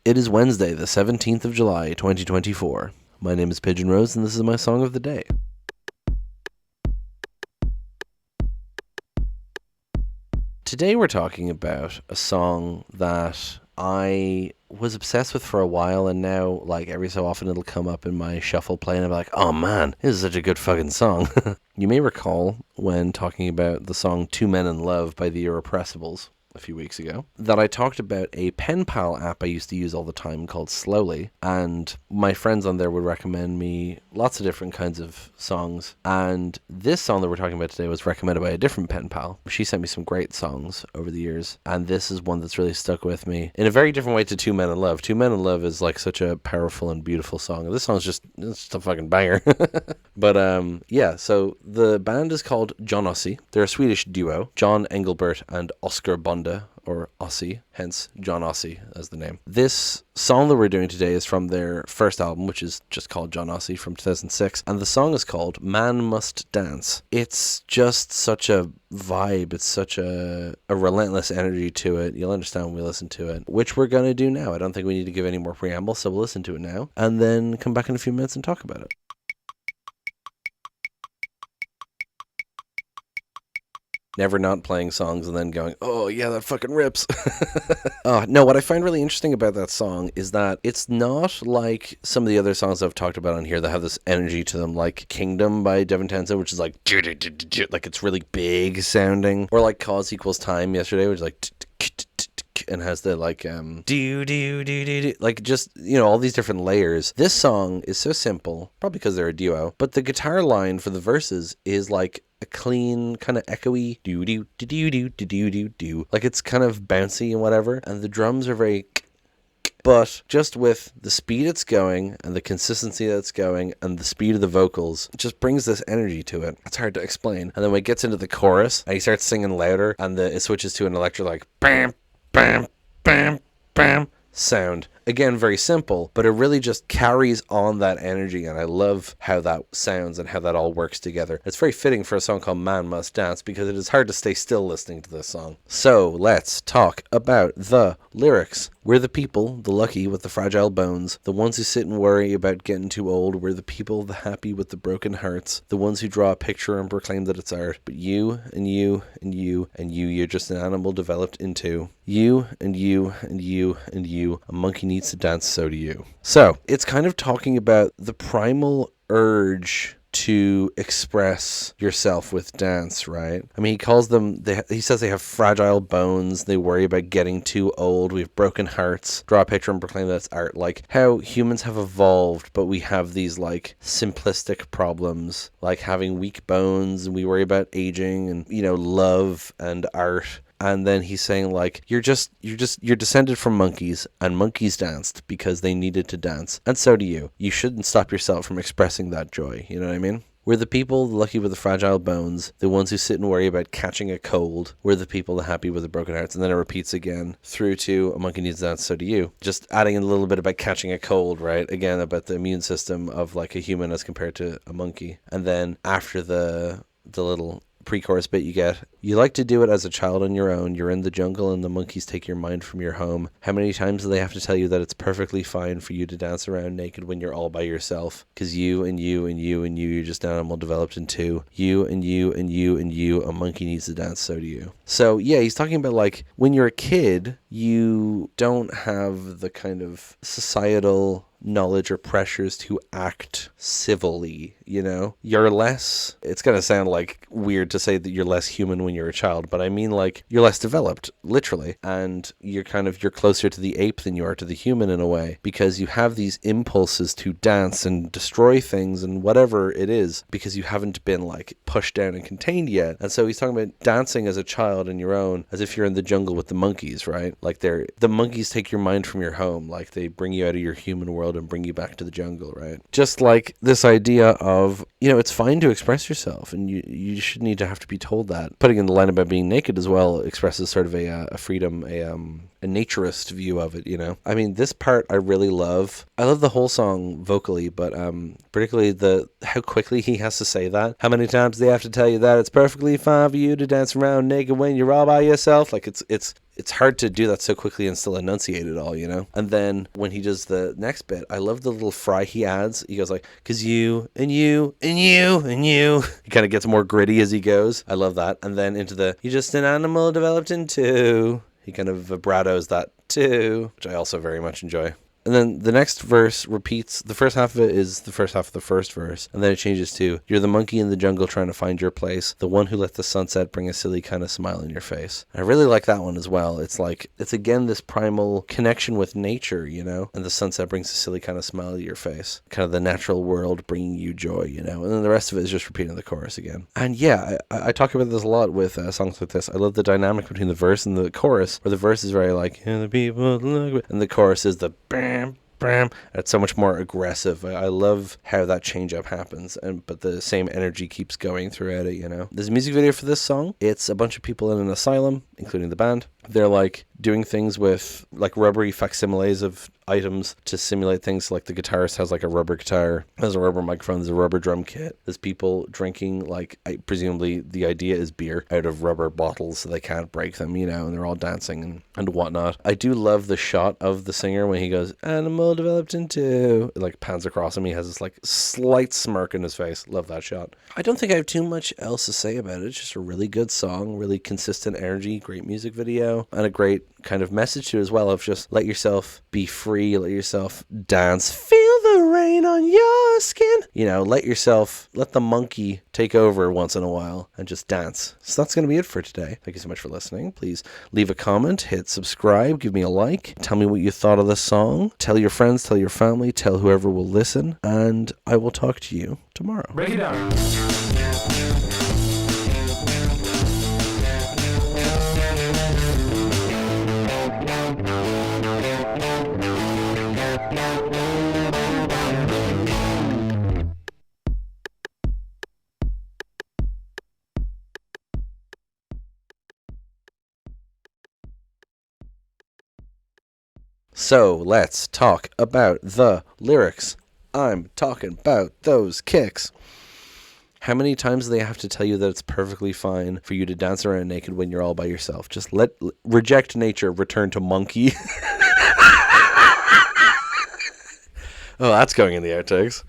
It is Wednesday, the 17th of July, 2024. My name is Pigeon and this is my song of the day. Today we're talking about a song that I was obsessed with for a while, and now, like, every so often it'll come up in my shuffle play and I'll be like, oh man, this is such a good fucking song. You may recall when talking about the song Two Men in Love by the Irrepressibles a few weeks ago, that I talked about a pen pal app I used to use all the time called Slowly, and my friends on there would recommend me lots of different kinds of songs, and this song that we're talking about today was recommended by a different pen pal. She sent me some great songs over the years, and this is one that's really stuck with me in a very different way to Two Men in Love. Two Men in Love is like such a powerful and beautiful song, and this song's just a fucking banger. But yeah, so the band is called Johnossi. They're a Swedish duo, John Engelbert and Oscar Bonde, or Ossi, hence Johnossi as the name. This song that we're doing today is from their first album, which is just called Johnossi, from 2006, and the song is called Man Must Dance. It's just such a vibe, it's such a relentless energy to it. You'll understand when we listen to it, which we're going to do now. I don't think we need to give any more preamble, so we'll listen to it now, and then come back in a few minutes and talk about it. Never not playing songs and then going, oh yeah, that fucking rips. No, what I find really interesting about that song is that it's not like some of the other songs I've talked about on here that have this energy to them, like Kingdom by Devin Townsend, which is like it's really big sounding, or like Cause Equals Time yesterday, which is like and has the like like, just, you know, all these different layers. This song is so simple, probably because they're a duo, but the guitar line for the verses is like a clean, kind of echoey do do do do do do do do, like it's kind of bouncy and whatever, and the drums are very but just with the speed it's going and the consistency that's going and the speed of the vocals, it just brings this energy to it. It's hard to explain. And then when it gets into the chorus and he starts singing louder and it switches to an electric like bam bam bam bam sound. Again, very simple, but it really just carries on that energy, and I love how that sounds and how that all works together. It's very fitting for a song called Man Must Dance because it is hard to stay still listening to this song. So let's talk about the lyrics. We're the people, the lucky with the fragile bones, the ones who sit and worry about getting too old. We're the people, the happy with the broken hearts, the ones who draw a picture and proclaim that it's art. But you and you and you and you, you're just an animal developed into you and you and you and you. A monkey needs to dance, so do you. So it's kind of talking about the primal urge to express yourself with dance, right? I mean, he calls them, he says they have fragile bones, they worry about getting too old, we have broken hearts, draw a picture and proclaim that's art. Like how humans have evolved, but we have these like simplistic problems, like having weak bones, and we worry about aging and, you know, love and art. And then he's saying, like, you're descended from monkeys, and monkeys danced because they needed to dance. And so do you. You shouldn't stop yourself from expressing that joy. You know what I mean? We're the people, the lucky with the fragile bones, the ones who sit and worry about catching a cold. We're the people, the happy with the broken hearts. And then it repeats again through to a monkey needs to dance, so do you. Just adding in a little bit about catching a cold, right? Again, about the immune system of like a human as compared to a monkey. And then after the little pre-chorus bit you get, you like to do it as a child on your own. You're in the jungle and the monkeys take your mind from your home. How many times do they have to tell you that it's perfectly fine for you to dance around naked when you're all by yourself? Because you and you and you and you, you're just an animal developed into you and you and you and you. A monkey needs to dance, so do you. So yeah, he's talking about like when you're a kid, you don't have the kind of societal knowledge or pressures to act civilly, you know? You're less, it's gonna sound like weird to say that you're less human when you're a child, but I mean like you're less developed, literally, and you're closer to the ape than you are to the human in a way, because you have these impulses to dance and destroy things and whatever it is, because you haven't been like pushed down and contained yet. And so he's talking about dancing as a child on your own, as if you're in the jungle with the monkeys, right? Like the monkeys take your mind from your home, like they bring you out of your human world and bring you back to the jungle, right? Just like this idea of, you know, it's fine to express yourself, and you shouldn't need to have to be told that. Putting in the line about being naked as well expresses sort of a freedom, a naturist view of it, you know? I mean, this part I really love. I love the whole song vocally, but particularly how quickly he has to say that. How many times do they have to tell you that it's perfectly fine for you to dance around naked when you're all by yourself? Like it's it's hard to do that so quickly and still enunciate it all, you know? And then when he does the next bit, I love the little fry he adds. He goes like, 'cause you and you and you and you. He kind of gets more gritty as he goes. I love that. And then into the, you're just an animal developed into. He kind of vibratos that too, which I also very much enjoy. And then the next verse repeats. The first half of it is the first half of the first verse. And then it changes to, you're the monkey in the jungle trying to find your place. The one who let the sunset bring a silly kind of smile in your face. I really like that one as well. It's like, it's again this primal connection with nature, you know? And the sunset brings a silly kind of smile to your face. Kind of the natural world bringing you joy, you know? And then the rest of it is just repeating the chorus again. And yeah, I talk about this a lot with songs like this. I love the dynamic between the verse and the chorus, where the verse is very like, and the people look, and the chorus is the bam, bam. It's so much more aggressive. I love how that change up happens, but the same energy keeps going throughout it, you know. There's a music video for this song. It's a bunch of people in an asylum, including the band. They're like doing things with like rubbery facsimiles of items to simulate things. Like the guitarist has like a rubber guitar, has a rubber microphone, there's a rubber drum kit. There's people drinking, like, presumably the idea is beer out of rubber bottles so they can't break them, you know, and they're all dancing and whatnot. I do love the shot of the singer when he goes, animal developed into, it like pans across him. He has this like slight smirk in his face. Love that shot. I don't think I have too much else to say about it. It's just a really good song, really consistent energy, great music video, and a great kind of message to it as well of just let yourself be free, let yourself dance, feel the rain on your skin, you know, let the monkey take over once in a while and just dance. So that's going to be it for today. Thank you so much for listening. Please leave a comment, hit subscribe, give me a like, tell me what you thought of the song, tell your friends, tell your family, tell whoever will listen, and I will talk to you tomorrow. Break it down. So let's talk about the lyrics. I'm talking about those kicks. How many times do they have to tell you that it's perfectly fine for you to dance around naked when you're all by yourself? Just reject nature, return to monkey. Oh, that's going in the outtakes.